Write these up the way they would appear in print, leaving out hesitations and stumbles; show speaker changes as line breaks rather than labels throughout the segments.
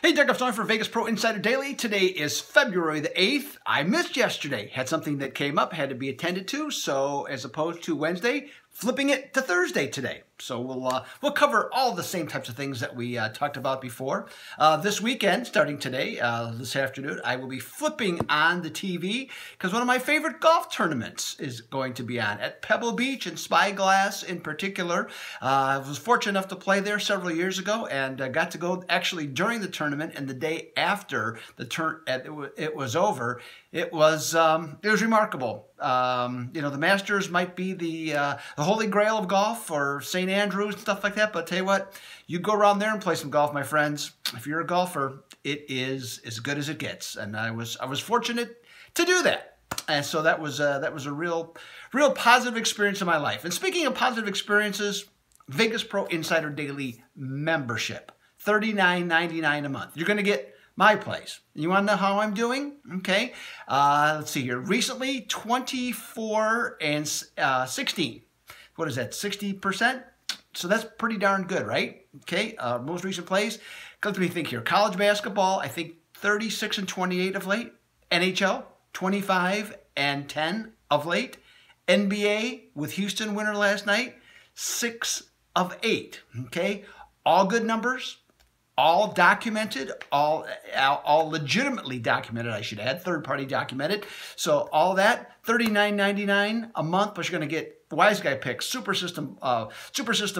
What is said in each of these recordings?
Hey, Doug Upstone for Vegas Pro Insider Daily. Today is February the 8th. I missed yesterday. Had something that came up, had to be attended to. So as opposed to Wednesday, flipping it to Thursday today. So we'll cover all the same types of things that we talked about before. This weekend, starting today, this afternoon, I will be flipping on the TV because one of my favorite golf tournaments is going to be on at Pebble Beach and Spyglass in particular. I was fortunate enough to play there several years ago and got to go actually during the tournament and the day after the it was over. It was remarkable. The Masters might be the holy grail of golf, or St. Andrews and stuff like that. But I'll tell you what, you go around there and play some golf, my friends. If you're a golfer, it is as good as it gets. And I was fortunate to do that. And so that was a real positive experience in my life. And speaking of positive experiences, Vegas Pro Insider Daily membership, $39.99 a month. You're going to get my place. You want to know how I'm doing? Okay. Let's see here. Recently, 24 and 16. What is that? 60%? So that's pretty darn good, right? Okay. Most recent plays. Let me think here. College basketball, I think 36 and 28 of late. NHL, 25 and 10 of late. NBA with Houston winner last night, 6 of 8. Okay. All good numbers. All documented, all legitimately documented, I should add, third-party documented. So all that, $39.99 a month, but you're going to get Wise Guy picks, super system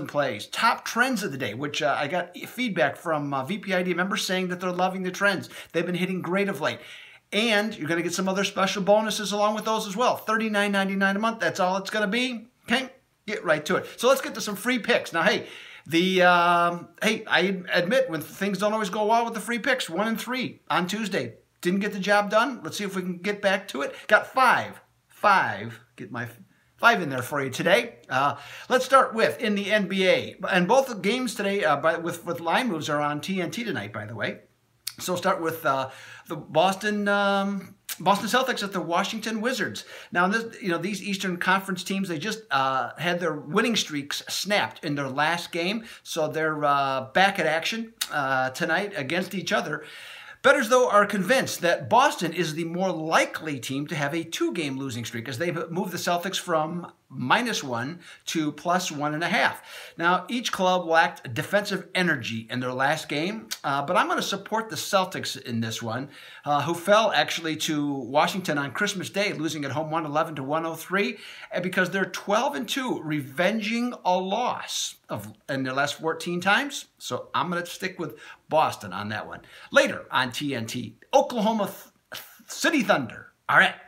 plays, top trends of the day, which I got feedback from VPID members saying that they're loving the trends. They've been hitting great of late. And you're going to get some other special bonuses along with those as well. $39.99 a month, that's all it's going to be. Okay, get right to it. So let's get to some free picks. Now, hey, I admit when things don't always go well with the free picks. 1 and 3 on Tuesday. Didn't get the job done. Let's see if we can get back to it. Got 5. Get my 5 in there for you today. Let's start with in the NBA. And both the games today with line moves are on TNT tonight, by the way. So we'll start with the Boston Celtics at the Washington Wizards. Now, these Eastern Conference teams, they just had their winning streaks snapped in their last game, so they're back at action tonight against each other. Bettors, though, are convinced that Boston is the more likely team to have a 2-game losing streak as they've moved the Celtics from -1 to +1.5. Now, each club lacked defensive energy in their last game, but I'm going to support the Celtics in this one, who fell actually to Washington on Christmas Day, losing at home 111 to 103, because they're 12-2, revenging a loss in their last 14 times. So I'm going to stick with Boston on that one. Later on TNT, Oklahoma City Thunder are at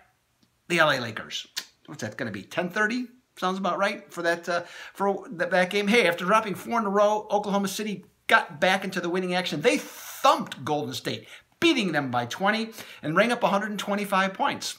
the LA Lakers. What's that going to be? 10:30? Sounds about right for that game. Hey, after dropping 4 in a row, Oklahoma City got back into the winning action. They thumped Golden State, beating them by 20 and rang up 125 points.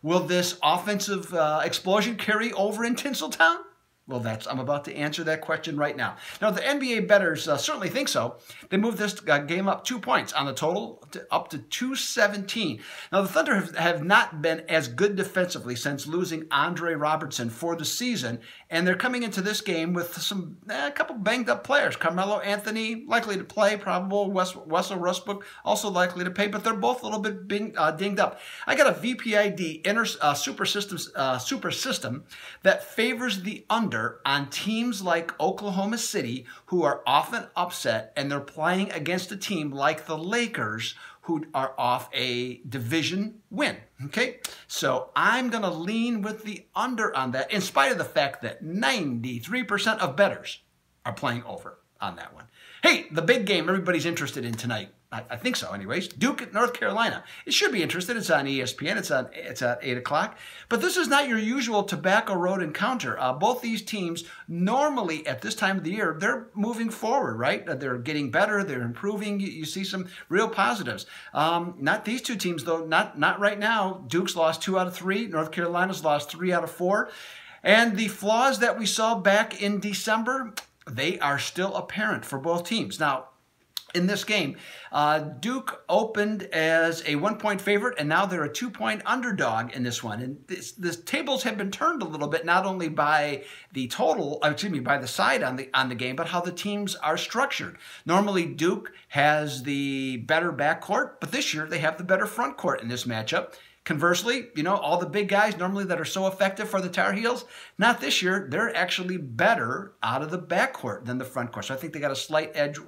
Will this offensive explosion carry over in Tinseltown? Well, I'm about to answer that question right now. Now, the NBA bettors certainly think so. They moved this game up 2 points on the total, up to 217. Now, the Thunder have not been as good defensively since losing Andre Robertson for the season, and they're coming into this game with a couple banged-up players. Carmelo Anthony likely to play, probable. Russell Westbrook also likely to play, but they're both a little bit dinged up. I got a VPID super system that favors the under on teams like Oklahoma City, who are often upset, and they're playing against a team like the Lakers, who are off a division win. Okay, so I'm going to lean with the under on that, in spite of the fact that 93% of bettors are playing over on that one. Hey, the big game everybody's interested in tonight. I think so anyways. Duke at North Carolina. It should be interesting. It's on ESPN. It's at 8 o'clock. But this is not your usual Tobacco Road encounter. Both these teams, normally at this time of the year, they're moving forward, right? They're getting better. They're improving. You see some real positives. Not these two teams, though. Not right now. Duke's lost 2 out of 3. North Carolina's lost 3 out of 4. And the flaws that we saw back in December, they are still apparent for both teams. Now, in this game. Duke opened as a 1-point favorite, and now they're a 2-point underdog in this one. And the tables have been turned a little bit, not only by the total, by the side on the game, but how the teams are structured. Normally, Duke has the better backcourt, but this year they have the better front court in this matchup. Conversely, all the big guys normally that are so effective for the Tar Heels, not this year. They're actually better out of the backcourt than the front court. So I think they got a slight edge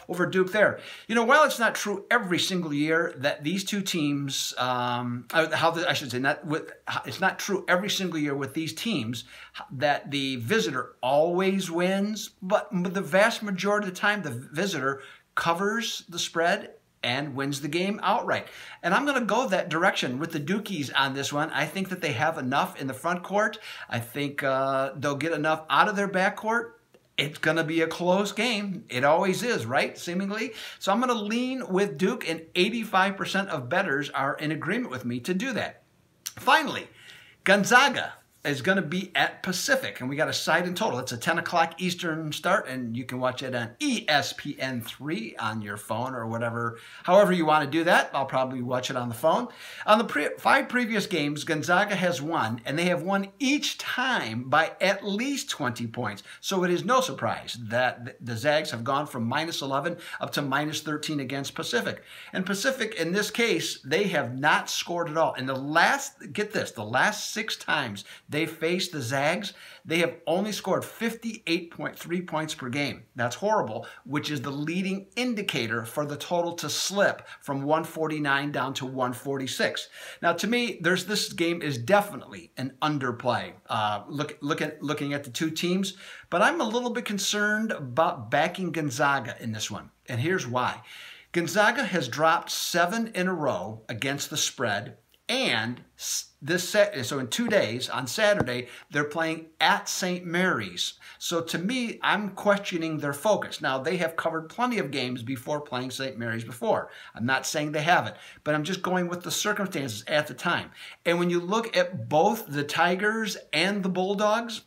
over Duke there. While it's not true every single year that these two teams, it's not true every single year with these teams that the visitor always wins, but the vast majority of the time the visitor covers the spread and wins the game outright. And I'm going to go that direction with the Dukies on this one. I think that they have enough in the front court. I think they'll get enough out of their backcourt. It's going to be a close game. It always is, right? Seemingly. So I'm going to lean with Duke, and 85% of bettors are in agreement with me to do that. Finally, Gonzaga is going to be at Pacific, and we got a side and total. It's a 10 o'clock Eastern start, and you can watch it on ESPN3 on your phone or whatever, however you want to do that. I'll probably watch it on the phone. On the 5 previous games, Gonzaga has won, and they have won each time by at least 20 points. So it is no surprise that the Zags have gone from -11 up to -13 against Pacific. And Pacific, in this case, they have not scored at all. And the last 6 times they faced the Zags, they have only scored 58.3 points per game. That's horrible, which is the leading indicator for the total to slip from 149 down to 146. Now, to me, this game is definitely an underplay. Looking at the two teams, but I'm a little bit concerned about backing Gonzaga in this one, and here's why. Gonzaga has dropped 7 in a row against the spread, and so in 2 days, on Saturday, they're playing at St. Mary's. So to me, I'm questioning their focus. Now, they have covered plenty of games before playing St. Mary's before. I'm not saying they haven't, but I'm just going with the circumstances at the time. And when you look at both the Tigers and the Bulldogs,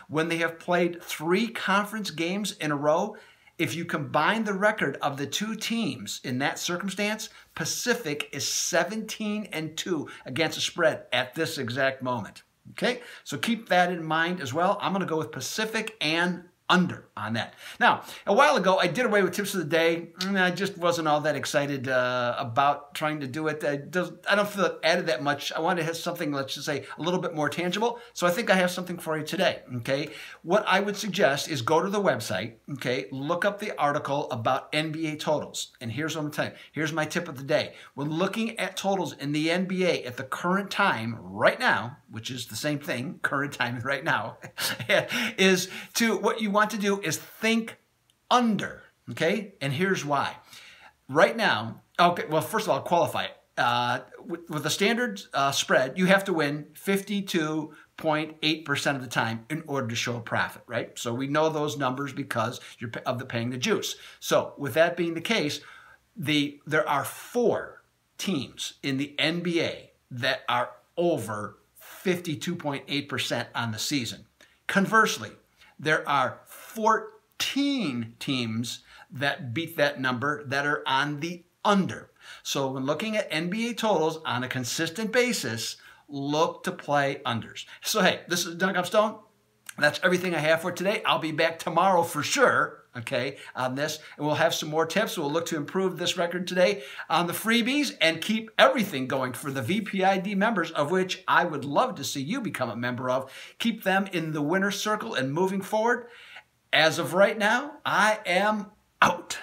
when they have played 3 conference games in a row, if you combine the record of the two teams in that circumstance, Pacific is 17-2 against the spread at this exact moment. Okay, so keep that in mind as well. I'm going to go with Pacific and under on that. Now, a while ago, I did away with tips of the day, and I just wasn't all that excited about trying to do it. I don't feel it added that much. I wanted to have something, let's just say, a little bit more tangible. So I think I have something for you today, okay? What I would suggest is go to the website, okay? Look up the article about NBA totals. And here's what I'm telling you. Here's my tip of the day. When looking at totals in the NBA at the current time right now, which is the same thing, current time right now, what you want to do is think under, okay? And here's why. Right now, okay, well, first of all, qualify it. With the standard spread, you have to win 52.8% of the time in order to show a profit, right? So we know those numbers because you're paying the juice. So with that being the case, there are 4 teams in the NBA that are over 52.8% on the season. Conversely, there are 14 teams that beat that number that are on the under. So when looking at NBA totals on a consistent basis, look to play unders. So hey, this is Doug Upstone. That's everything I have for today. I'll be back tomorrow for sure, okay, on this. And we'll have some more tips. We'll look to improve this record today on the freebies and keep everything going for the VPID members, of which I would love to see you become a member of. Keep them in the winner's circle and moving forward. As of right now, I am out.